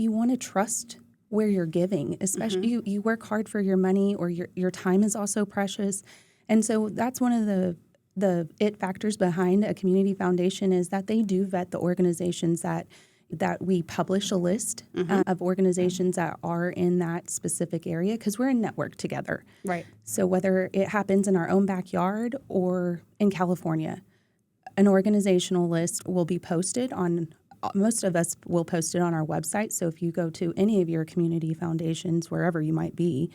you want to trust where you're giving, especially you work hard for your money, or your time is also precious. And so that's one of the it factors behind a community foundation, is that they do vet the organizations that we publish a list of organizations that are in that specific area, because we're in network together. Right. So whether it happens in our own backyard or in California, an organizational list will be posted on, most of us will post it on our website. So if you go to any of your community foundations, wherever you might be,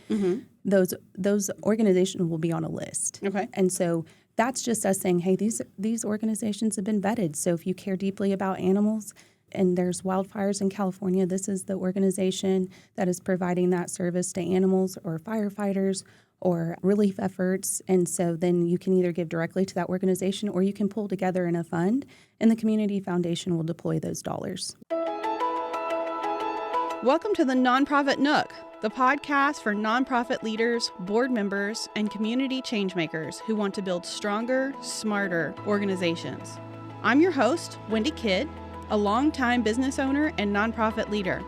those organizations will be on a list. Okay. And so that's just us saying, hey, these organizations have been vetted. So if you care deeply about animals and there's wildfires in California, this is the organization that is providing that service to animals or firefighters or relief efforts. And so then you can either give directly to that organization, or you can pull together in a fund, and the community foundation will deploy those dollars. Welcome to the Nonprofit Nook, the podcast for nonprofit leaders, board members, and community changemakers who want to build stronger, smarter organizations. I'm your host, Wendy Kidd, a longtime business owner and nonprofit leader,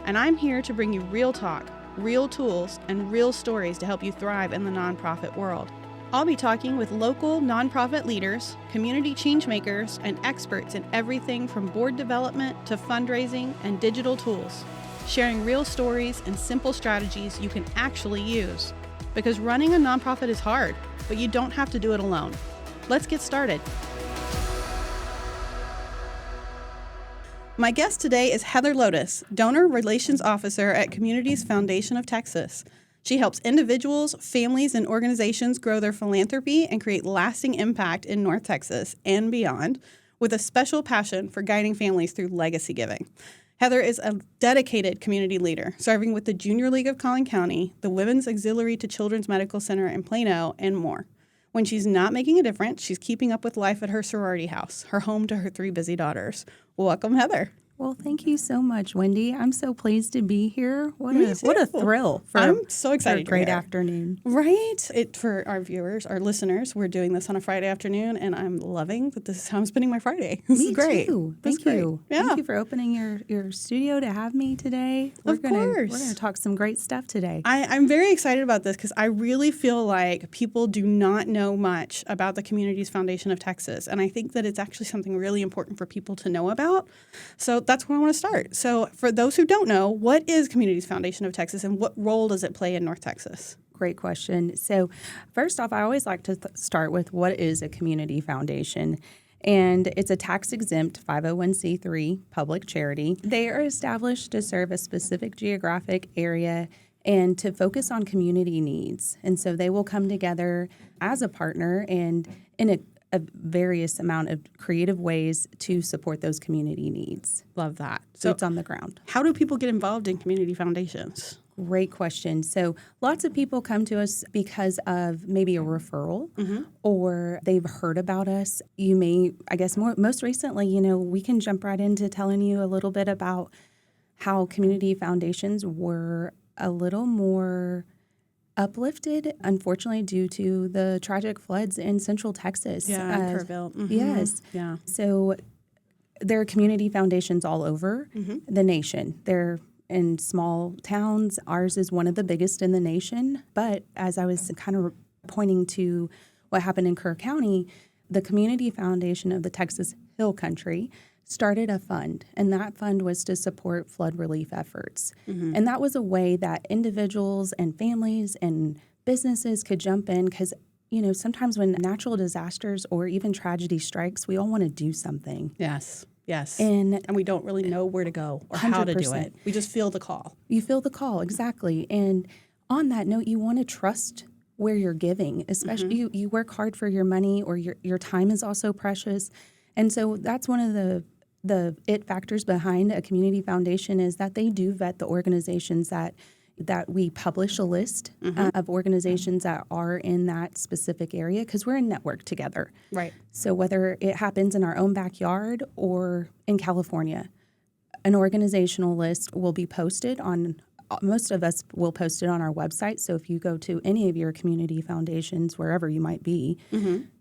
and I'm here to bring you real talk, real tools, and real stories to help you thrive in the nonprofit world. I'll be talking with local nonprofit leaders, community changemakers, and experts in everything from board development to fundraising and digital tools, sharing real stories and simple strategies you can actually use. Because running a nonprofit is hard, but you don't have to do it alone. Let's get started. My guest today is Heather Lothes, Donor Relations Officer at Communities Foundation of Texas. She helps individuals, families, and organizations grow their philanthropy and create lasting impact in North Texas and beyond, with a special passion for guiding families through legacy giving. Heather is a dedicated community leader, serving with the Junior League of Collin County, the Women's Auxiliary to Children's Medical Center in Plano, and more. When she's not making a difference, she's keeping up with life at her sorority house, her home to her 3 busy daughters. Welcome, Heather. Well, thank you so much, Wendy. I'm so pleased to be here. What a thrill. I'm so excited. For a great afternoon. Right? For our viewers, our listeners, we're doing this on a Friday afternoon, and I'm loving that this is how I'm spending my Friday. This is great. Too. Thank you. Yeah. Thank you for opening your studio to have me today. Of course. We're going to talk some great stuff today. I'm very excited about this because I really feel like people do not know much about the Communities Foundation of Texas, and I think that it's actually something really important for people to know about. So that's where I want to start. So for those who don't know, what is Communities Foundation of Texas and what role does it play in North Texas? Great question. So first off, I always like to start with what is a community foundation. And it's a tax-exempt 501c3 public charity. They are established to serve a specific geographic area and to focus on community needs. And so they will come together as a partner and in a various amount of creative ways to support those community needs. Love that. So it's on the ground. How do people get involved in community foundations? Great question. So lots of people come to us because of maybe a referral or they've heard about us. You may, I guess most recently, we can jump right into telling you a little bit about how community foundations were a little more uplifted, unfortunately, due to the tragic floods in Central Texas. Yeah, Kerrville. Yes. Yeah. So there are community foundations all over the nation. They're in small towns. Ours is one of the biggest in the nation. But as I was kind of pointing to what happened in Kerr County, the Community Foundation of the Texas Hill Country started a fund, and that fund was to support flood relief efforts. And that was a way that individuals and families and businesses could jump in because, sometimes when natural disasters or even tragedy strikes, we all want to do something. Yes. And we don't really know where to go or 100%. How to do it. We just feel the call. You feel the call, exactly. And on that note, you want to trust where you're giving, especially you work hard for your money, or your time is also precious. And so that's one of the it factors behind a community foundation, is that they do vet the organizations that we publish a list of organizations that are in that specific area, because we're in network together. Right. So whether it happens in our own backyard or in California, an organizational list will be posted on, most of us will post it on our website. So if you go to any of your community foundations, wherever you might be,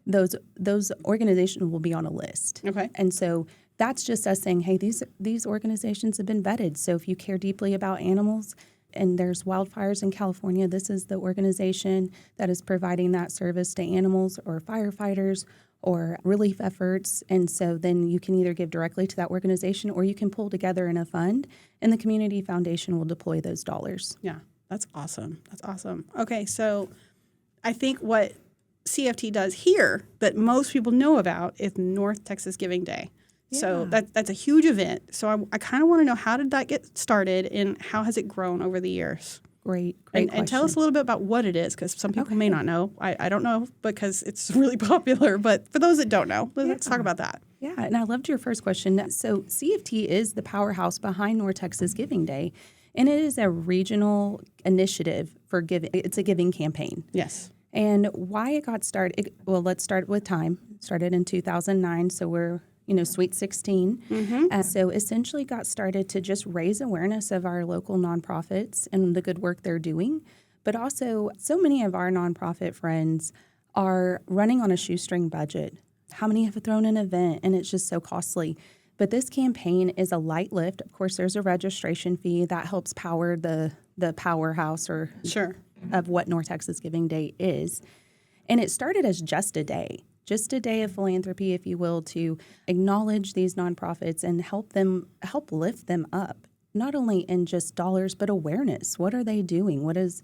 those organizations will be on a list. Okay. And so that's just us saying, hey, these organizations have been vetted. So if you care deeply about animals and there's wildfires in California, this is the organization that is providing that service to animals or firefighters or relief efforts. And so then you can either give directly to that organization or you can pull together in a fund, and the community foundation will deploy those dollars. Yeah, that's awesome. That's awesome. Okay, so I think what CFT does here that most people know about is North Texas Giving Day. Yeah. So that's a huge event. So I kind of want to know, how did that get started and how has it grown over the years? Great and tell us a little bit about what it is, because some people may not know. I don't know because it's really popular, but for those that don't know, let's talk about that. Yeah, and I loved your first question. So CFT is the powerhouse behind North Texas Giving Day, and it is a regional initiative for giving. It's a giving campaign. Yes. And why it got started, well, let's start with time. It started in 2009, so we're Sweet 16. Mm-hmm. So essentially got started to just raise awareness of our local nonprofits and the good work they're doing. But also, so many of our nonprofit friends are running on a shoestring budget. How many have thrown an event, and it's just so costly. But this campaign is a light lift. Of course, there's a registration fee that helps power the powerhouse of what North Texas Giving Day is. And it started as just a day of philanthropy, if you will, to acknowledge these nonprofits and help lift them up, not only in just dollars, but awareness. What are they doing? What is,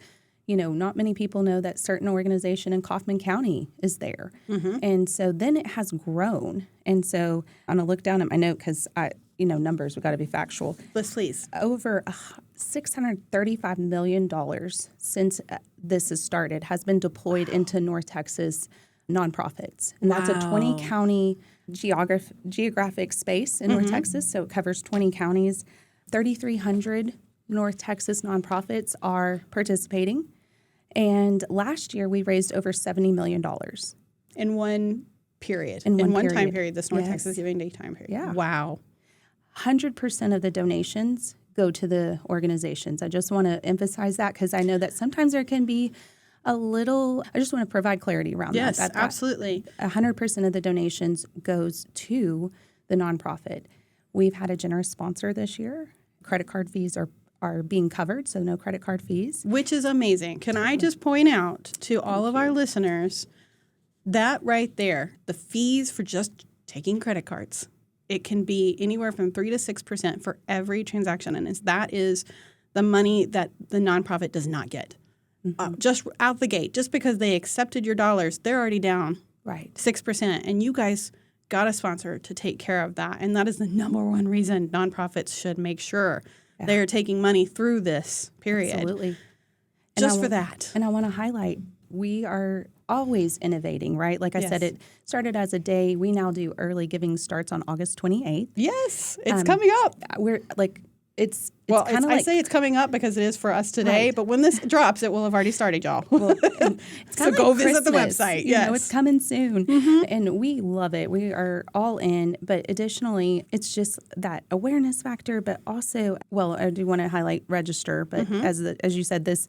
not many people know that certain organization in Kaufman County is there. Mm-hmm. And so then it has grown. And so I'm going to look down at my note because numbers, we've got to be factual. Let's please. Over $635 million since this has started has been deployed into North Texas nonprofits. And that's a 20-county geographic space in North Texas, so it covers 20 counties. 3,300 North Texas nonprofits are participating. And last year, we raised over $70 million. In one period. In one time period, this North Texas Giving Day time period. Yeah. Wow. 100% of the donations go to the organizations. I just want to emphasize that because I know that sometimes there can be I just want to provide clarity around that. Yes, absolutely. 100% of the donations goes to the nonprofit. We've had a generous sponsor this year. Credit card fees are being covered, so no credit card fees. Which is amazing. Can I just point out to all of our listeners that right there, the fees for just taking credit cards, it can be anywhere from 3 to 6% for every transaction, and that is the money that the nonprofit does not get. Just out the gate, just because they accepted your dollars, they're already down 6%. And you guys got a sponsor to take care of that. And that is the number one reason nonprofits should make sure they are taking money through this period. Absolutely. Just for that. And I want to highlight, we are always innovating, right? Like I said, it started as a day. We now do early giving starts on August 28th. Yes, it's coming up. We're like, It's I say it's coming up because it is for us today, but when this drops, it will have already started, y'all. Well, it's so go visit the website. Yes. It's coming soon. Mm-hmm. And we love it. We are all in. But additionally, it's just that awareness factor, but also, I do want to highlight register. But as you said, this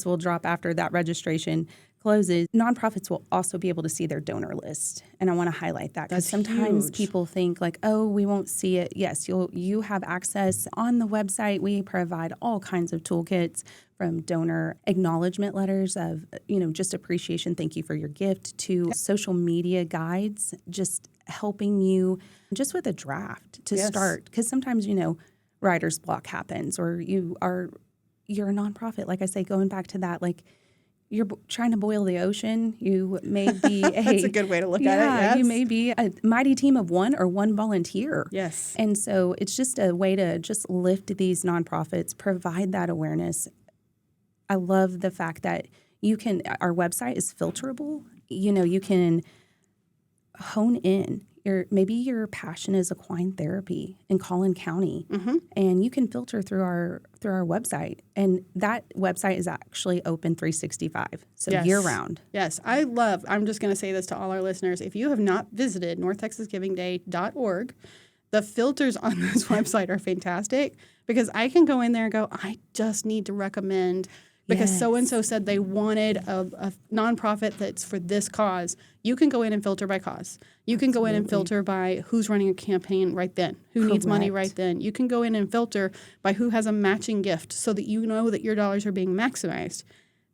will drop after that registration closes. Nonprofits will also be able to see their donor list. And I want to highlight that because sometimes people think like, oh, we won't see it. Yes, you have access on the website. We provide all kinds of toolkits from donor acknowledgement letters of, just appreciation, thank you for your gift, to social media guides, just helping you just with a draft to start. Because sometimes, writer's block happens or you're a nonprofit. Like I say, going back to that, like, you're trying to boil the ocean. You may be that's a good way to look at it. Yes. You may be a mighty team of one or one volunteer. Yes. And so it's just a way to just lift these nonprofits, provide that awareness. I love the fact that our website is filterable. You can hone in. Maybe your passion is equine therapy in Collin County, and you can filter through our website. And that website is actually open 365, so year round. Yes, I'm just going to say this to all our listeners. If you have not visited northtexasgivingday.org, the filters on this website are fantastic because I can go in there and go, I just need to recommend because Yes. so-and-so said they wanted a nonprofit that's for this cause. You can go in and filter by cause. You can go in and filter by who's running a campaign right then, who needs money Correct. right then. You can go in and filter by who has a matching gift so that you know that your dollars are being maximized.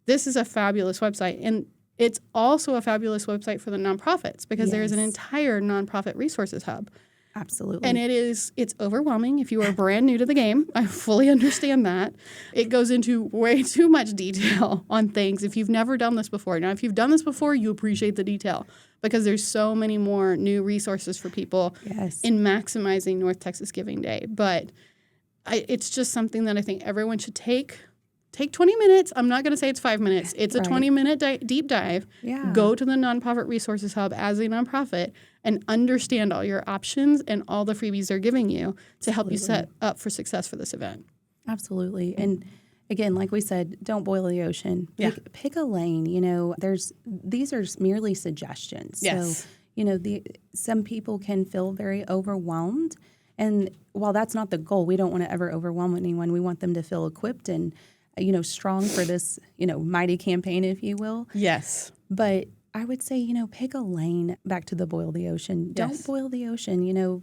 This is a fabulous website. And it's also a fabulous website for the nonprofits because there is an Yes. entire nonprofit resources hub. Absolutely. And it's overwhelming if you are brand new to the game. I fully understand that. It goes into way too much detail on things if you've never done this before. Now, if you've done this before, you appreciate the detail because there's so many more new resources for people Yes. in maximizing North Texas Giving Day. But it's just something that I think everyone should take 20 minutes. I'm not going to say it's 5 minutes. It's a Right. 20-minute deep dive. Yeah. Go to the Nonprofit Resources Hub as a nonprofit and understand all your options and all the freebies they're giving you to help you set up for success for this event. Absolutely. And again, like we said, don't boil the ocean. Pick a lane. These are merely suggestions. Yes. So, some people can feel very overwhelmed. And while that's not the goal, we don't want to ever overwhelm anyone. We want them to feel equipped and strong for this, mighty campaign, if you will. Yes. But I would say, pick a lane back to the boil the ocean. Yes. Don't boil the ocean.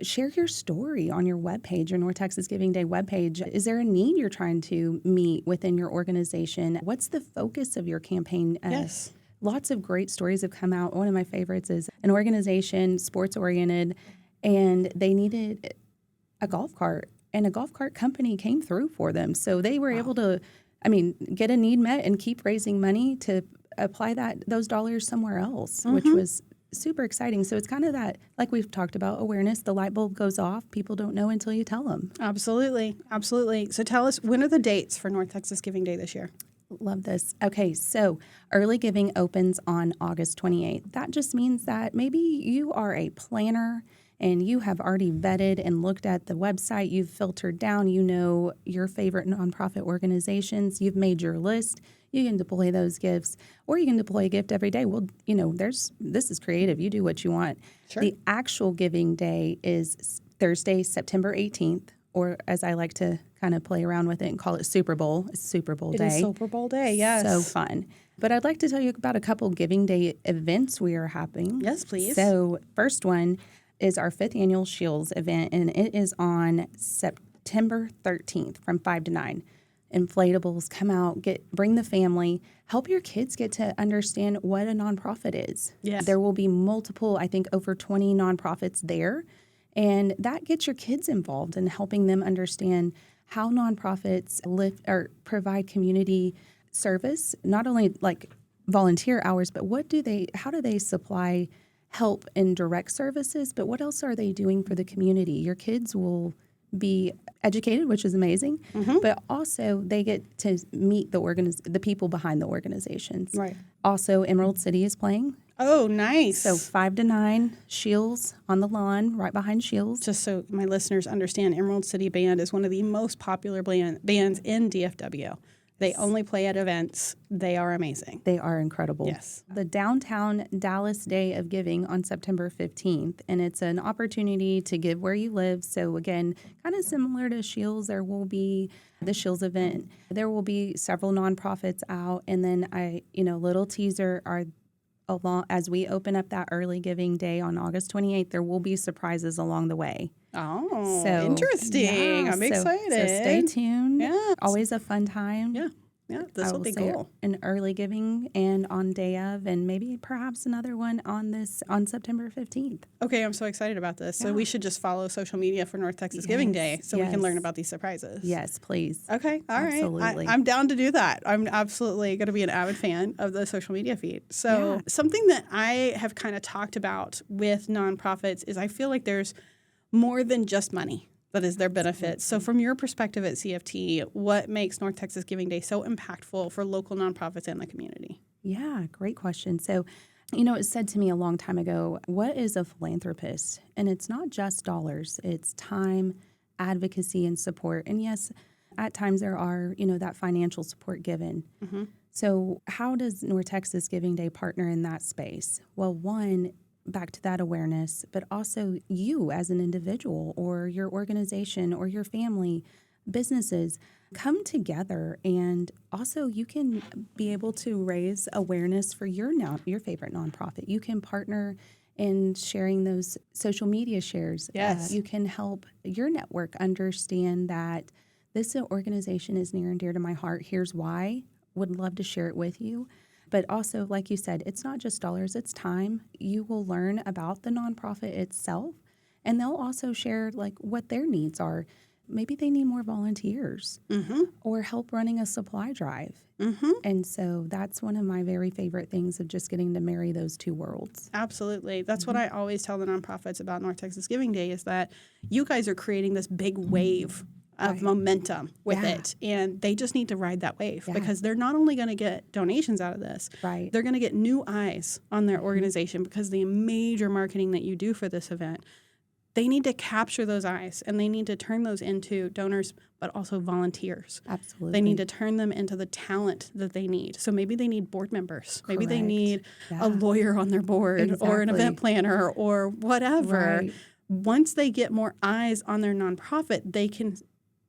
Share your story on your webpage, your North Texas Giving Day webpage. Is there a need you're trying to meet within your organization? What's the focus of your campaign? Yes. Lots of great stories have come out. One of my favorites is an organization, sports-oriented, and they needed a golf cart. And a golf cart company came through for them. So they were able to, get a need met and keep raising money to apply those dollars somewhere else, which was super exciting. So it's kind of that, like we've talked about, awareness. The light bulb goes off. People don't know until you tell them. Absolutely. Absolutely. So tell us, when are the dates for North Texas Giving Day this year? Love this. Okay, so early giving opens on August 28th. That just means that maybe you are a planner and you have already vetted and looked at the website, you've filtered down, your favorite nonprofit organizations, you've made your list, you can deploy those gifts, or you can deploy a gift every day. Well, this is creative. You do what you want. Sure. The actual giving day is Thursday, September 18th, or as I like to kind of play around with it and call it Super Bowl. It's Super Bowl Day. It is Super Bowl Day, yes. So fun. But I'd like to tell you about a couple Giving Day events we are having. Yes, please. So first one is our 5th annual Shields event, and it is on September 13th from 5 to 9. Inflatables, come out, bring the family, help your kids get to understand what a nonprofit is. Yes. There will be multiple, I think over 20 nonprofits there, and that gets your kids involved in helping them understand how nonprofits provide community service, not only like volunteer hours, but how do they supply help in direct services, but what else are they doing for the community? Your kids will be educated, which is amazing, but also they get to meet the people behind the organizations. Right. Also, Emerald City is playing. Oh, nice. So 5 to 9, Shields on the lawn, right behind Shields. Just so my listeners understand, Emerald City Band is one of the most popular bands in DFW. They only play at events. They are amazing. They are incredible. Yes. The Downtown Dallas Day of Giving on September 15th, and it's an opportunity to give where you live. So again, kind of similar to Shields, there will be the Shields event. There will be several nonprofits out, and then little teaser as we open up that early giving day on August 28th, there will be surprises along the way. Oh, So, interesting. yeah, I'm so excited. stay tuned. Yeah. Always a fun time. Yeah. Yeah, this I will be say cool. An early giving and on day of, and maybe perhaps another one on September 15th. Okay, I'm so excited about this. So Yeah. we should just follow social media for North Texas Giving Day so we can learn about these surprises. Yes, please. Okay, all right. Absolutely. I'm down to do that. I'm absolutely going to be an avid fan of the social media feed. So something that I have kind of talked about with nonprofits is I feel like there's more than just money that is their benefit. So from your perspective at CFT, what makes North Texas Giving Day so impactful for local nonprofits and the community? Yeah, great question. So, it was said to me a long time ago, what is a philanthropist? And it's not just dollars, it's time, advocacy, and support. And yes, at times there are, that financial support given. Mm-hmm. So how does North Texas Giving Day partner in that space? Well, one, back to that awareness, but also you as an individual or your organization or your family, businesses come together, and also you can be able to raise awareness for your favorite nonprofit. You can partner in sharing those social media shares. Yes. You can help your network understand that this organization is near and dear to my heart. Here's why. Would love to share it with you. But also, like you said, it's not just dollars, it's time. You will learn about the nonprofit itself, and they'll also share like what their needs are. Maybe they need more volunteers or help running a supply drive. And so that's one of my very favorite things of just getting to marry those two worlds. Absolutely. That's what I always tell the nonprofits about North Texas Giving Day is that you guys are creating this big wave of momentum with it. And they just need to ride that wave because they're not only going to get donations out of this, they're going to get new eyes on their organization because the major marketing that you do for this event, they need to capture those eyes and they need to turn those into donors, but also volunteers. Absolutely. They need to turn them into the talent that they need. So maybe they need board members. Maybe they need a lawyer on their board or an event planner or whatever. Once they get more eyes on their nonprofit, they can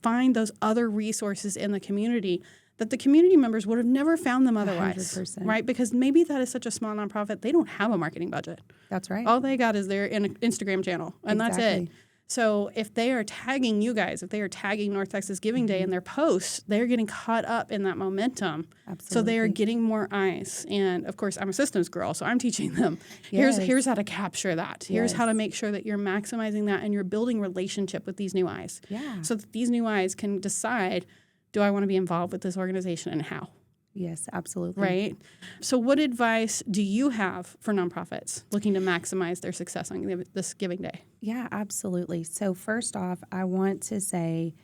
find those other resources in the community that the community members would have never found them otherwise, 100%. right? Because maybe that is such a small nonprofit, they don't have a marketing budget. That's right. All they got is their Instagram channel, and that's it. So if they are tagging you guys, if they are tagging North Texas Giving Day in their posts, they're getting caught up in that momentum. Absolutely. So they are getting more eyes. And of course, I'm a systems girl, so I'm teaching them. Here's how to capture that. Here's how to make sure that you're maximizing that and you're building relationship with these new eyes. So that these new eyes can decide, do I want to be involved with this organization and how? Yes, absolutely. Right? So what advice do you have for nonprofits looking to maximize their success on this Giving Day? Yeah, absolutely. So first off, I want to say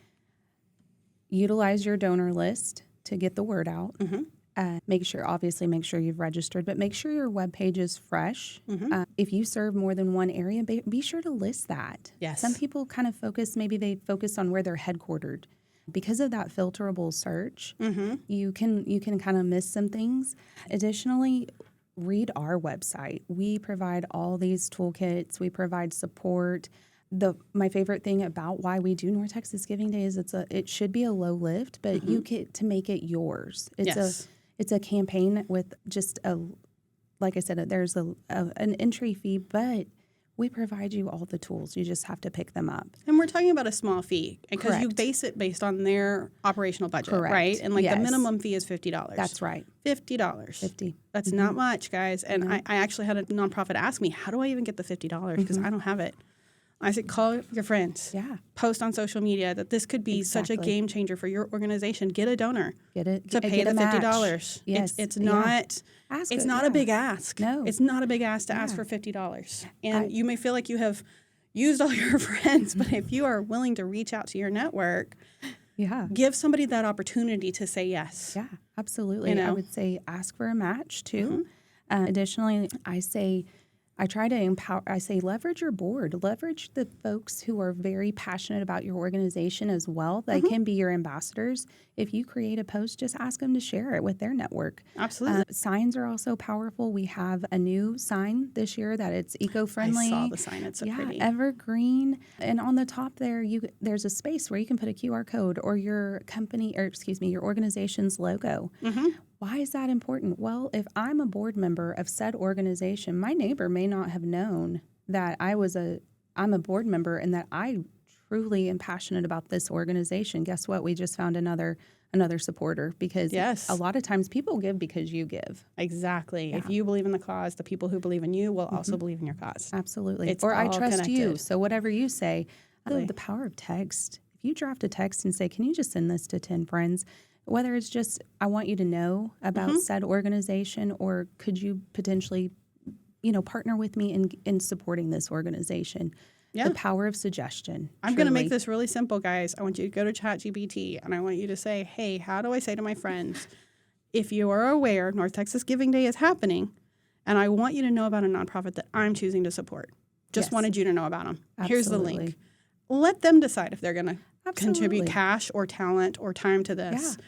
utilize your donor list to get the word out. Make sure you've registered, but make sure your webpage is fresh. If you serve more than one area, be sure to list that. Yes. Some people kind of focus on where they're headquartered. Because of that filterable search, you can kind of miss some things. Additionally, read our website. We provide all these toolkits. We provide support. My favorite thing about why we do North Texas Giving Day is it should be a low lift, but you get to make it yours. It's a campaign with just like I said, there's an entry fee, but we provide you all the tools. You just have to pick them up. And we're talking about a small fee because you base it based on their operational budget, right? And the minimum fee is $50. That's right. $50. $50. That's not much, guys. And I actually had a nonprofit ask me, how do I even get the $50? Because I don't have it. I said, call your friends. Post on social media that this could be such a game changer for your organization. Get a donor. To pay the $50. Yes. It's not a big ask. No. It's not a big ask to ask for $50. And you may feel like you have used all your friends, but if you are willing to reach out to your network, give somebody that opportunity to say yes. Yeah, absolutely. I would say ask for a match too. Additionally, I try to empower, leverage your board, leverage the folks who are very passionate about your organization as well. They can be your ambassadors. If you create a post, just ask them to share it with their network. Absolutely. Signs are also powerful. We have a new sign this year that it's eco-friendly. I saw the sign. It's so pretty. Evergreen. And on the top there's a space where you can put a QR code or your organization's logo. Why is that important? Well, if I'm a board member of said organization, my neighbor may not have known that I'm a board member and that I truly am passionate about this organization. Guess what? We just found another supporter because a lot of times people give because you give. Exactly. If you believe in the cause, the people who believe in you will also believe in your cause. Absolutely. Or I trust you. So whatever you say, the power of text. If you draft a text and say, can you just send this to 10 friends? Whether it's just, I want you to know about said organization, or could you potentially, partner with me in supporting this organization? Yeah. The power of suggestion. I'm going to make this really simple, guys. I want you to go to ChatGPT, and I want you to say, hey, how do I say to my friends, if you are aware North Texas Giving Day is happening, and I want you to know about a nonprofit that I'm choosing to support. Just wanted you to know about them. Absolutely. Here's the link. Let them decide if they're going to contribute cash or talent or time to this. Yeah.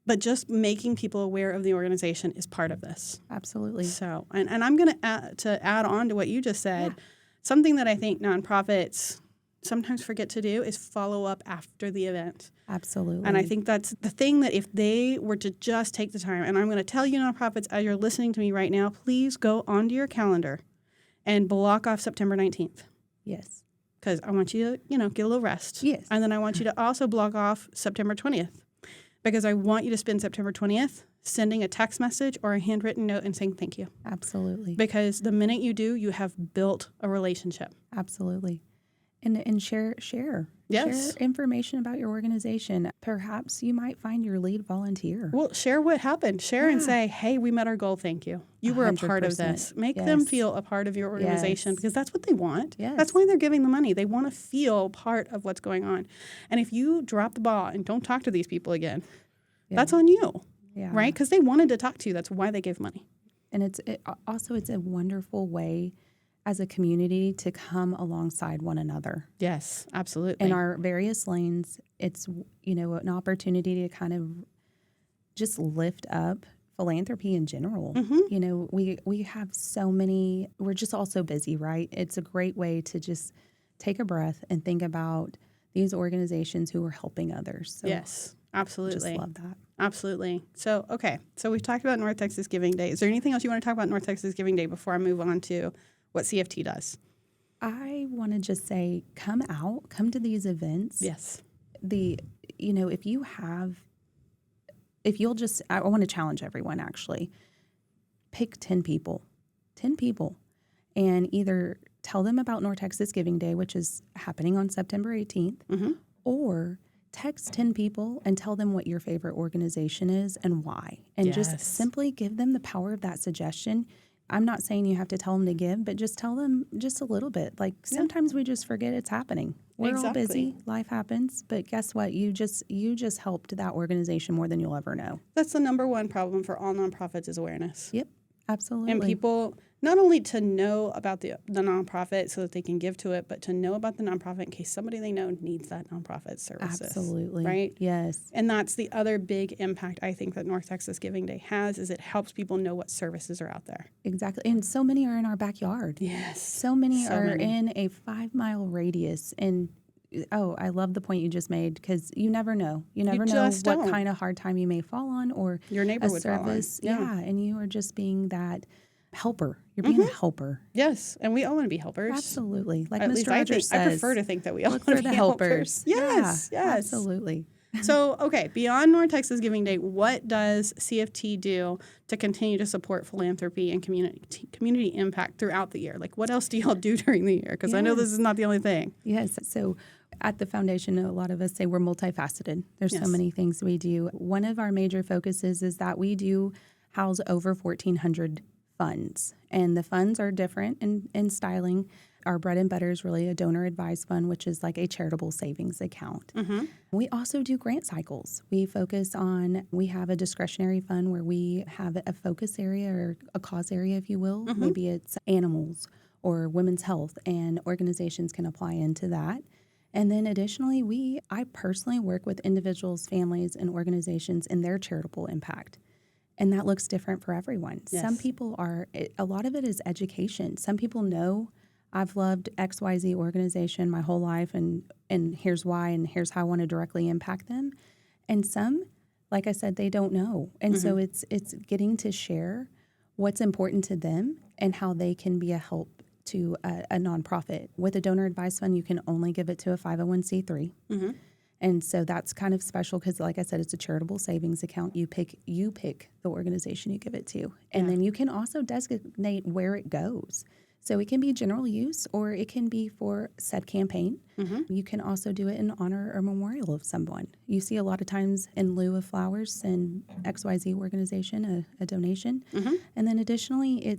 But just making people aware of the organization is part of this. Absolutely. So, and I'm going to add on to what you just said, something that I think nonprofits sometimes forget to do is follow up after the event. Absolutely. And I think that's the thing, that if they were to just take the time, and I'm going to tell you nonprofits as you're listening to me right now, please go onto your calendar and block off September 19th. Yes. Because I want you to, get a little rest. Yes. And then I want you to also block off September 20th. Because I want you to spend September 20th sending a text message or a handwritten note and saying thank you. Absolutely. Because the minute you do, you have built a relationship. Absolutely. And share. Yes. Share information about your organization. Perhaps you might find your lead volunteer. Well, share what happened. Share and say, hey, we met our goal. Thank you. You were a part of 100%. this. Make them feel a part of your organization because that's what they want. Yes. That's why they're giving the money. They want to feel part of what's going on. And if you drop the ball and don't talk to these people again, that's on you, right? Because they wanted to talk to you. That's why they gave money. And it's a wonderful way as a community to come alongside one another. Yes, absolutely. In our various lanes, it's, an opportunity to kind of just lift up philanthropy in general. Mm-hmm. We have so many, we're just all so busy, right? It's a great way to just take a breath and think about these organizations who are helping others. So yes, absolutely. Just love that. Absolutely. So, okay. So we've talked about North Texas Giving Day. Is there anything else you want to talk about North Texas Giving Day before I move on to what CFT does? I want to just say, come to these events. Yes. I want to challenge everyone actually. Pick 10 people, and either tell them about North Texas Giving Day, which is happening on September 18th, Mm-hmm. or text 10 people and tell them what your favorite organization is and why. And just simply give them the power of that suggestion. I'm not saying you have to tell them to give, but just tell them just a little bit. Like sometimes we just forget it's happening. We're all busy. Life happens. But guess what? You just helped that organization more than you'll ever know. That's the number one problem for all nonprofits is awareness. Yep, absolutely. And people, not only to know about the nonprofit so that they can give to it, but to know about the nonprofit in case somebody they know needs that nonprofit services. Absolutely. Right? Yes. And that's the other big impact I think that North Texas Giving Day has is it helps people know what services are out there. Exactly. And so many are in our backyard. Yes. So many are in a 5-mile radius. And I love the point you just made because you never know. You never know what kind of hard time you may fall on or your neighbor would service. fall on. Yeah. And you are just being that helper. You're being a helper. Yes, and we all want to be helpers. Absolutely. Like At Mr. least Rogers says. I prefer to think that we all look want for to the be helpers. Yes, Yeah, yes. absolutely. So, okay, beyond North Texas Giving Day, what does CFT do to continue to support philanthropy and community impact throughout the year? Like, what else do y'all do during the year? Because I know this is not the only thing. Yes. So at the foundation, a lot of us say we're multifaceted. There's so many things we do. One of our major focuses is that we do house over 1,400 funds. And the funds are different in styling. Our bread and butter is really a donor advised fund, which is like a charitable savings account. Mm-hmm. We also do grant cycles. We have a discretionary fund where we have a focus area or a cause area, if you will. Mm-hmm. Maybe it's animals or women's health, and organizations can apply into that. And then additionally, I personally work with individuals, families, and organizations in their charitable impact. And that looks different for everyone. Yes. Some people a lot of it is education. Some people know I've loved XYZ organization my whole life and here's why and here's how I want to directly impact them. And some, like I said, they don't know. And so it's getting to share what's important to them and how they can be a help to a nonprofit. With a donor advised fund, you can only give it to a 501c3. Mm-hmm. And so that's kind of special because, like I said, it's a charitable savings account. You pick the organization you give it to. And then you can also designate where it goes. So it can be general use or it can be for said campaign. Mm-hmm. You can also do it in honor or memorial of someone. You see a lot of times in lieu of flowers, send XYZ organization a donation. Mm-hmm. And then additionally,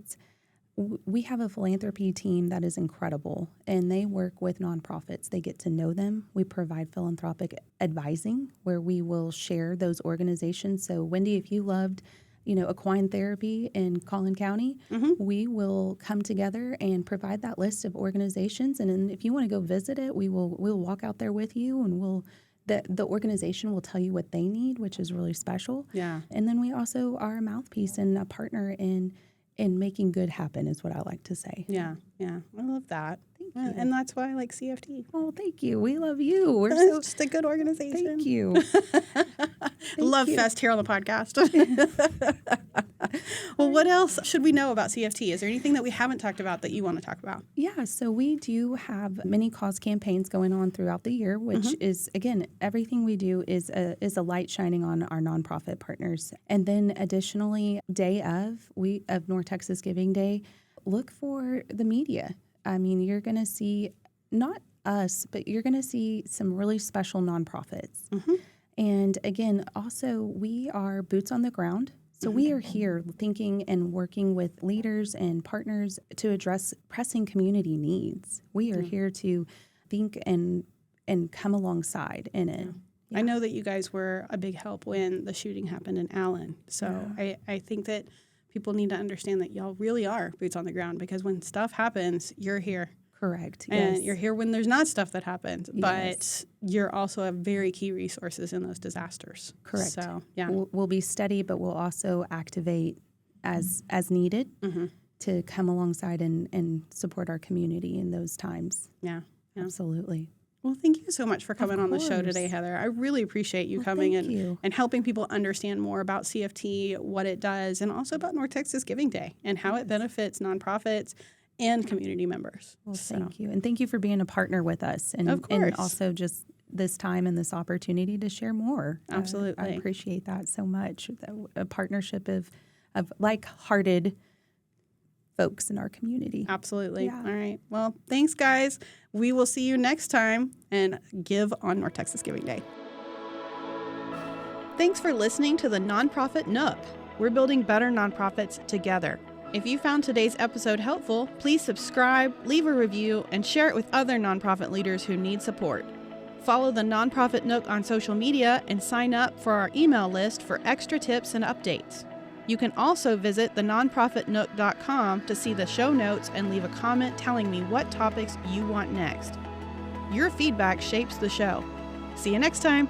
we have a philanthropy team that is incredible, and they work with nonprofits. They get to know them. We provide philanthropic advising where we will share those organizations. So, Wendy, if you loved, equine therapy in Collin County, we will come together and provide that list of organizations. And then if you want to go visit it, we'll walk out there with you, and the organization will tell you what they need, which is really special. Yeah. And then we also are a mouthpiece and a partner in and making good happen is what I like to say. Yeah. I love that. Thank you. And that's why I like CFT. Oh, thank you. We love you. We're It's just a good organization. Thank you. Love fest here on the podcast. Well, what else should we know about CFT? Is there anything that we haven't talked about that you want to talk about? Yeah, so we do have many cause campaigns going on throughout the year, which is, again, everything we do is a light shining on our nonprofit partners. And then additionally, day of North Texas Giving Day, look for the media. I mean, you're going to see not us, but you're going to see some really special nonprofits. And again, also, we are boots on the ground. So we are here thinking and working with leaders and partners to address pressing community needs. We are here to think and come alongside in it. I know that you guys were a big help when the shooting happened in Allen. So I think that people need to understand that y'all really are boots on the ground, because when stuff happens, you're here. Correct. And you're here when there's not stuff that happens, but you're also a very key resources in those disasters. Correct. So, yeah. We'll be steady, but we'll also activate as needed to come alongside and support our community in those times. Yeah. Absolutely. Well, thank you so much for coming on the show today, Heather. I really appreciate you coming and helping people understand more about CFT, what it does, and also about North Texas Giving Day and how it benefits nonprofits and community members. Well, thank you. And thank you for being a partner with us. And, of course. And also just this time and this opportunity to share more. Absolutely. I appreciate that so much. A partnership of like-hearted folks in our community. Absolutely. Yeah. All right. Well, thanks, guys. We will see you next time, and give on North Texas Giving Day. Thanks for listening to the Nonprofit Nook. We're building better nonprofits together. If you found today's episode helpful, please subscribe, leave a review, and share it with other nonprofit leaders who need support. Follow the Nonprofit Nook on social media and sign up for our email list for extra tips and updates. You can also visit thenonprofitnook.com to see the show notes and leave a comment telling me what topics you want next. Your feedback shapes the show. See you next time.